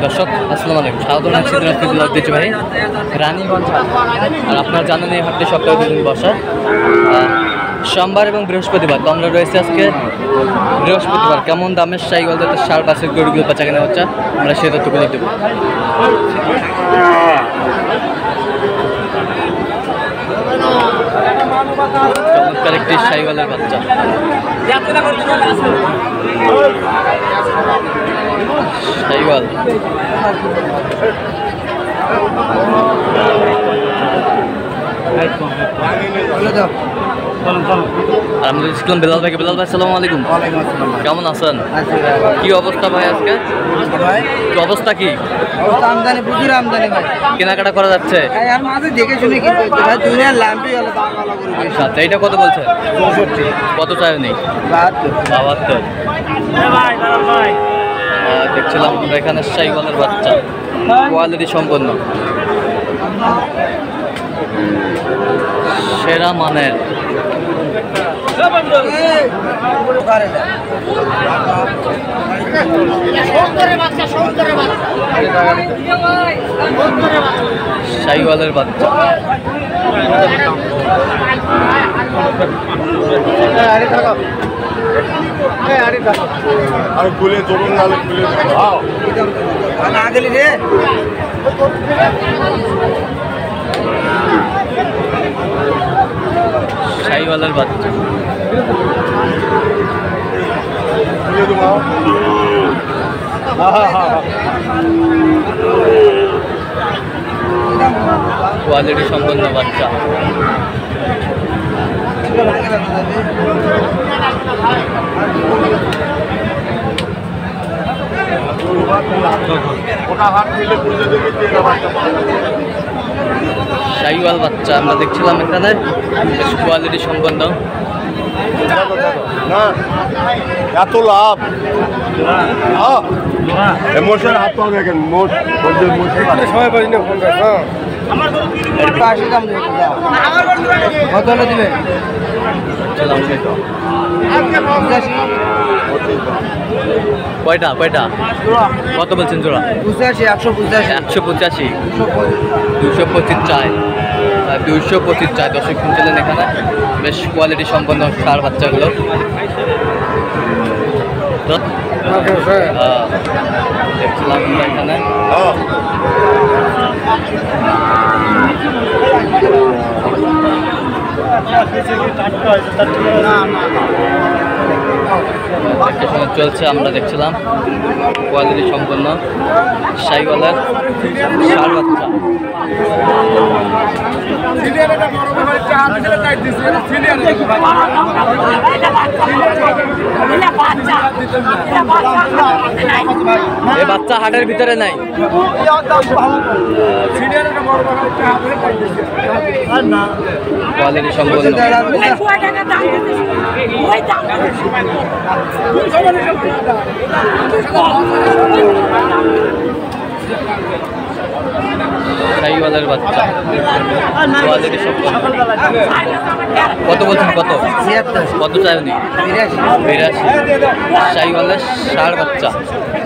দর্শক আসসালামু আলাইকুম, স্বাগত জানাচ্ছি দিনাজপুর ঐতিহ্যবাহী রানীগঞ্জ হাট। আর আপনারা জানেন এই হাটটি সপ্তাহে 2 দিন বসা, সোমবার এবং বৃহস্পতিবার। তো আমরা রয়েছে আজকে বৃহস্পতিবার। কেমন দামের সাইকেল যাতে সার বাসের গরুগুলো বাচ্চা কেনা হচ্ছে আমরা সে তথ্যগুলো দেবো। চমৎকার একটি সাইকেলের বাচ্চা, সাইকেল আমরা দেখছিলাম বেলাল ভাইকে। বেলাল ভাই আসসালামু আলাইকুম। কেমন আছেন? কি অবস্থা ভাই আজকে? কি অবস্থা? কি আমদানি? প্রচুর আমদানি ভাই। কেনাকাটা করা যাচ্ছে? দেখে শুনে কি করতে ভাই, দুনিয়ার ল্যাম্পই হলো আচ্ছা, এইটা কত বলছে? 64। কত চাই নেই? 72। দেখছিলাম আমরা এখানে সাইকেলের বাচ্চা, কোয়ালিটি সম্পন্ন, সেরা মানের। সাইকেলের বাচ্চা আর খুলে চলুন না, খুলে না গেলি রে। সাইকেলের বাচ্চা খুলে দেবো। কোয়ালিটি সম্পন্ন বাচ্চা। শাহিওয়াল বাচ্চা আমরা দেখছিলাম এখানে, বেশ কোয়ালিটি সম্পন্ন। না এত লাভ, মোষের হাত পাও দেখেন, মোষ সময় পাই না। কত হলে দিবে? কয়টা কয়টা কত বলছেন জোড়া? 85, 185, 185, 225 চাই, 225 চাই। দর্শক শুনছিলেন এখানে বেশ কোয়ালিটি সম্পন্ন সার বাচ্চাগুলো। দেখছিলাম আমরা এখানে চলছে, আমরা দেখছিলাম কোয়ালিটি সম্পন্ন সাইকেলের সার বাচ্চা। এই বাচ্চা হাটের ভিতরে নাই। কোয়ালিটি সম্পন্ন শাহিওয়ালের বাচ্চা, কোয়ালিটি সম্পন্ন। কত বলছেন? কত কত চাইনি? 82। শাহিওয়ালের ষাঁড় বাচ্চা,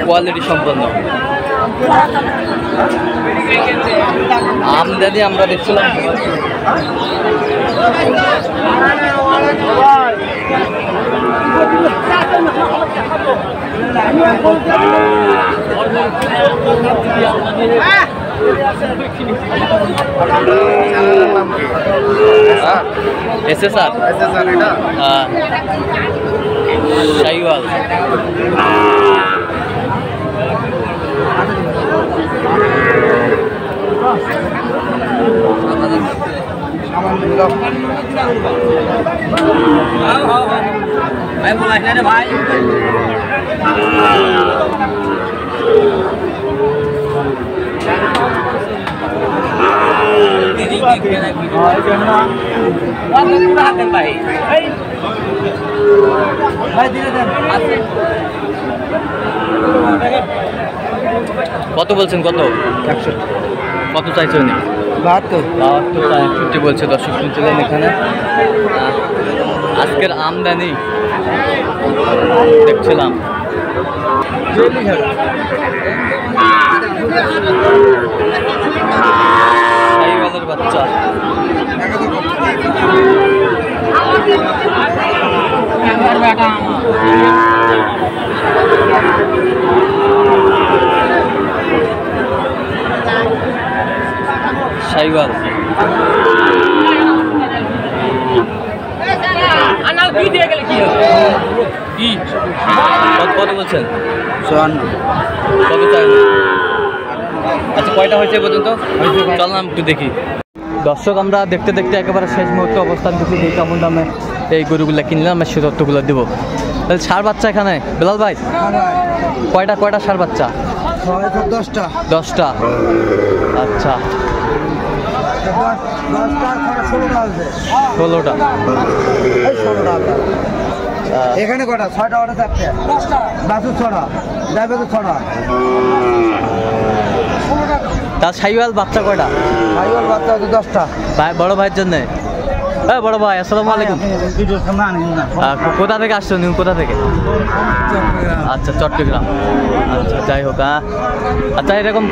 কোয়ালিটি সম্পন্ন। আমদানি আমরা দেখছিলাম SSR শাহিওয়াল। ভাই কত বলছেন? কত? 61। কত চাইছে উনি? 72। 62 বলছে। দর্শক শুনছিলেন এখানে আজকের আমদানি দেখছিলাম শাহিওয়ালের বাচ্চা। শাহিওয়াল কত বলছেন? 54 কত চাই? আচ্ছা, কয়টা হয়েছে পর্যন্ত? চল না একটু দেখি। দর্শক, আমরা দেখতে দেখতে একেবারে শেষ মুহূর্তে অবস্থান করছি। এই কেমন দামে এই গরুগুলো কিনলাম, আমরা সে তথ্যগুলো দেবো। তাহলে ষাঁড় বাচ্চা এখানে বেলাল ভাই কয়টা ষাঁড় বাচ্চা? 10টা। 10টা। আচ্ছা, 16টা। এখানে কটা? 6টা, ওটা 4টে। বাসু 6টা, যাবে তো 6টা। তার শাহিওয়াল বাচ্চা কয়টা? ভাইওয়াল বাচ্চা হচ্ছে 10টা। ভাই, বড় ভাইয়ের জন্য। বড় ভাই, আসসালামু আলাইকুম। কোথা থেকে আসছো? নিউ কোথা থেকে? আচ্ছা, চট্টগ্রাম। আচ্ছা, যাই হোক। আচ্ছা, এরকম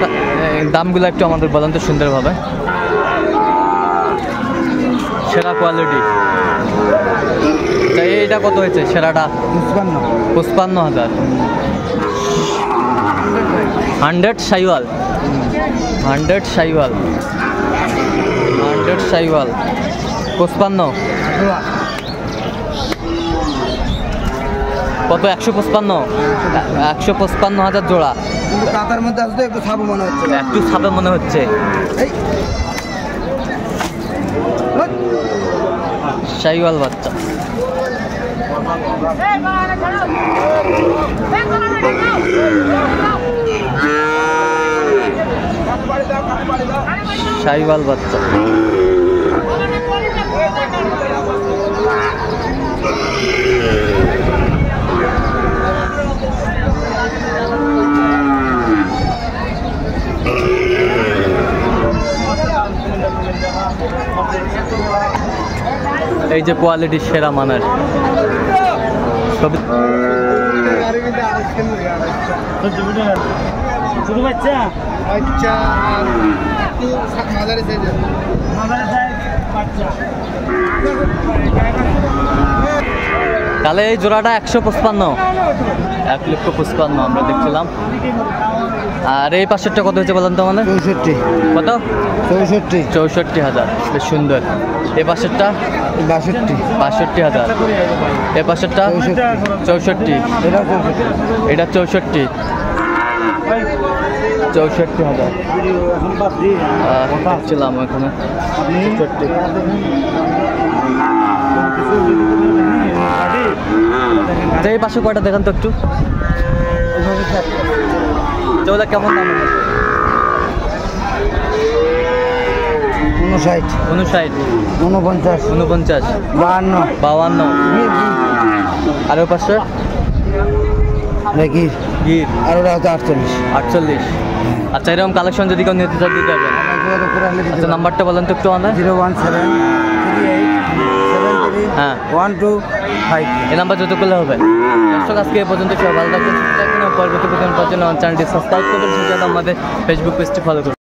দামগুলো একটু আমাদের বলেন তো সুন্দরভাবে। সেরা কোয়ালিটি। তা এইটা কত হয়েছে সেরাটা? 55,000। 100 শাহিওয়াল। 100 শাহিওয়াল। 55। কত? 155। 155,000 জোড়া। কিন্তু কাতার মধ্যে আসলে একটু ছাবো মনে হচ্ছে। একটু ছাপে মনে হচ্ছে। শাহিওয়াল বাচ্চা। শাহিওয়াল বাচ্চা। এই যে কোয়ালিটি সেরা মানের সব। তাহলে এই জোড়াটা 155। 1,55,000 আমরা দেখছিলাম। আর এই পাশেরটা কত হয়েছে বলেন তো আমাদের? 64। কত? 64। 64,000। বেশ সুন্দর। এই পাশেরটা 62। 62,000। এই পাশেরটা 64। এটা 64। 64,000 ছিলাম ওখানে। 64। এই পাশে কয়টা দেখান তো একটু। ওগুলো কেমন দাম? 59, 59, 49, 49, 52, 52। আর ওই পাশে গির গির। আর ওটা হচ্ছে 48। 48। আচ্ছা, এরকম কালেকশন যদি কেউ নিতে চান দিতে পারবেন। আচ্ছা, নাম্বারটা বলেন তো একটু আমাদের। 0173873 হ্যাঁ, 1253। এই নাম্বার যত করলে হবে। দর্শক, আজকে এ পর্যন্ত সবাই ভালো থাকবেন, সুস্থ থাকবেন। পরবর্তী পর্যন্ত চ্যানেলটি সাবস্ক্রাইব করবেন, সেই জন্য আমাদের ফেসবুক পেজটি ফলো করবেন।